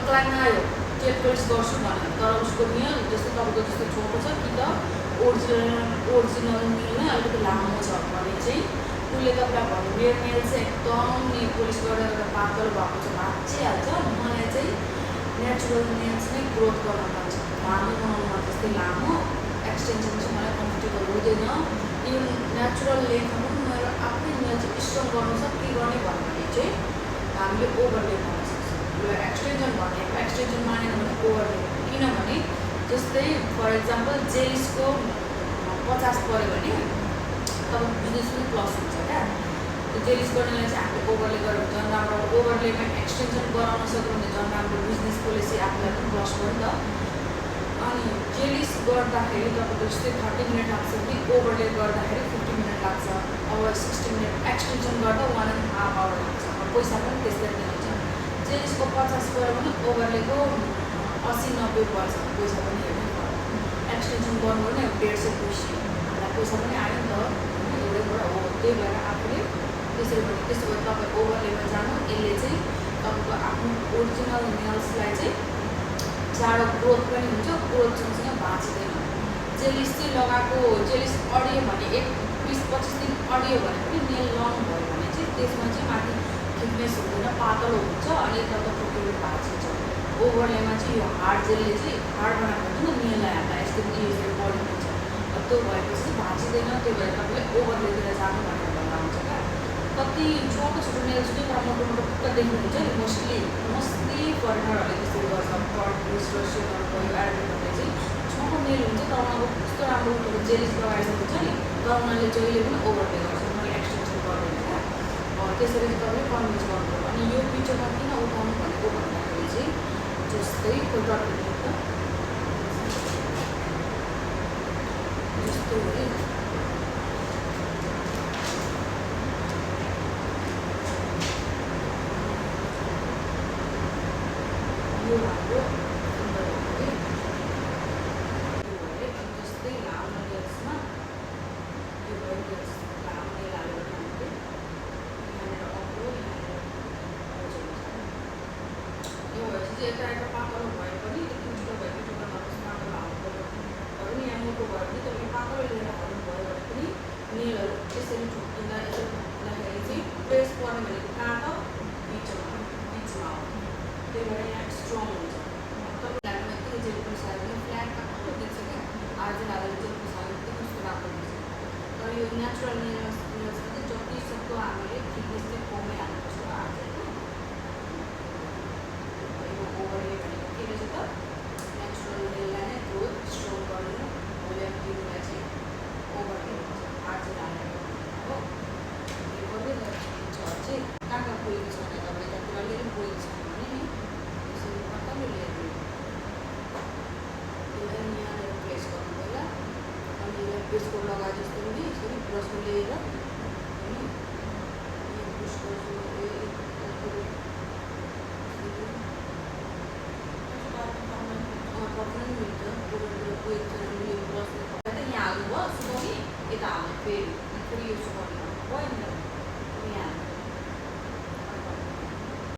client आयो jail polish गर्छु भने तर उसको नेल जस्तो तपाईँको जस्तो छोटो छ कि त ओरिजिनल नेल नै अलिकति लामो छ भने चाहिँ उसले तपाईँलाई भन्यो मेरो नेल चाहिँ एकदम नेल पोलिस गरेर पातलो भएको छ भाँचिहाल्छ मलाई चाहिँ नेचुरल नेल्स नै ग्रोथ गर्न मन छ लामो बनाउनुमा जस्तै लामो एक्सटेन्सन चाहिँ मलाई कम्फर्टेबल हुँदैन इभन नेचुरल लेन्थमा पनि मेरो आफ्नै नेल चाहिँ स्ट्रङ गर्नु छ के गर्ने भन्यो भने चाहिँ हामीले ओभरले गर्न सक्छौँ यो एक्सटेन्सन भनेको एक्सटेन्सन मानेन भने ओभरले किनभने जस्तै फर इक्जाम्पल जेलिसको 50 पऱ्यो भने तपाईँ बिजनेस पनि प्लस हुन्छ क्या त्यो जेलिस गर्नेलाई चाहिँ हामीले ओभरले गरेर झन् राम्रो ओभरलेमा एक्सटेन्सन गराउन सक्यो भने झन् राम्रो बिजनेस पोलिसी आफूलाई पनि प्लस भयो नि त अनि जेलिस गर्दाखेरि तपाईँको जस्तै 30 मिनट लाग्छ कि ओभरले गर्दाखेरि 50 मिनट लाग्छ अब 60 मिनट एक्सटेन्सन गर्दा 1.5 आवर लाग्छ पैसा पनि त्यस्तै नै हुन्छ जेलिसको 50 पऱ्यो भने ओभरलेको 80-90 पर्छ पैसा पनि हेर्नै पर्छ एक्सटेन्सन गर्नु भने 150 हामीलाई पैसा पनि आयो नि त एउटैबाट हो त्यही भएर आफूले त्यसो भए तपाईँ ओभरलेमा जानु यसले चाहिँ तपाईँको आफ्नो ओरिजिनल नेल्सलाई चाहिँ चाँडो ग्रोथ पनि हुन्छ ग्रोथ सँगसँगै भाँचिँदैन जेलिस चाहिँ लगाएको जेलिस अडियो भने 20-25 दिन अडियो भने पनि नेल लङ भयो भने चाहिँ त्यसमा चाहिँ माथि थिकनेस हुँदैन पातलो हुन्छ अनि यता टोकेले भाँचिन्छ ओभरलेमा चाहिँ यो हार्ड जेलले चाहिँ हार्ड बनाएको हुन्छ नि नेललाई हामीलाई यस्तो युजले बढिदिन्छ त्यो भएपछि चाहिँ भाँचिँदैन त्यो भएर तपाईँले ओभरलेतिर जानु भनेर भन्दा हुन्छ क्या कति छोटो छोटो नेल्स पनि मोटो मोटो पुक्क देख्नुहुन्छ नि मोस्टली फरेनरहरूले त्यसरी गर्छ पर्ट रिस्ट्रेसनहरू भयो एडमिटहरूले चाहिँ छोटो नेल हुन्छ तर उनीहरूको कस्तो राम्रो उनीहरूको जेलिस लगाइसकेको हुन्छ नि तर उनीहरूले जहिले पनि ओभरले गर्छ उनीहरूले एक्सटेन्सन गर्दैन क्या त्यसरी चाहिँ तपाईँले कन्भिन्स गर्नुभयो अनि यो पिक्चरमा किन उठाउनु भनेको भन्दाखेरि चाहिँ जस्तै एउटा जस्तो यो हाम्रो जस्तै लामो नेल्समा यो भयो लामो नेल हाल्यो भने हामीले यहाँनिर अग्लो यो भएपछि चाहिँ यता पातलो भए पनि ठुलो भए पनि ठुलो नहोस् पातलो हाल्नु पऱ्यो भने यहाँ मोटो भयो भने तपाईँले पातलो लिएर हाल्नुभयो भने पनि नेलहरू यसरी ठुक्किँदा यसरी ठुक्किँदाखेरि चाहिँ प्रेस पर्ने भनेको कहाँ त बिचमा हो त्यही भएर यहाँ स्ट्रङ हुन्छ तपाईँलाई यतिकै जेल पोलिस हाल्यो भने फ्ल्याट कस्तो देख्छ क्या आज हालेर जेल पोलिस हाल्यो भने कस्तो राम्रो देख्छ तर यो नेचुरल नेल्समा चाहिँ जति सक्दो हामीले थिकनेस चाहिँ कमै हाल्नुपर्छ यो ओभरले भनेको के रहेछ त नेचुरल नेललाई नै ग्रोथ स्ट्रङ गरेर भोलियम दिनुलाई चाहिँ ओभरले आज हालेर हो यो गर्दै जान्छ चाहिँ कहाँ कहाँ पुगेको छ भने तपाईँले त्यहाँतिर अलिअलि पुगेको छ भने नि यसरी कताले ल्याइदियो त्यसलाई यहाँनिर प्लेस गर्नु पहिला अनि यसलाई प्रेसको लगाए जस्तो पनि यसरी ब्रसको लिएर अनि यो पुस गर्छु पर्दैन मिल्छ ओभरतिर पुगेको छ भने यो ब्रसले यहाँ हाल्नुभयो सुकाउने यता हाल्नु फेरि यो सुकाउने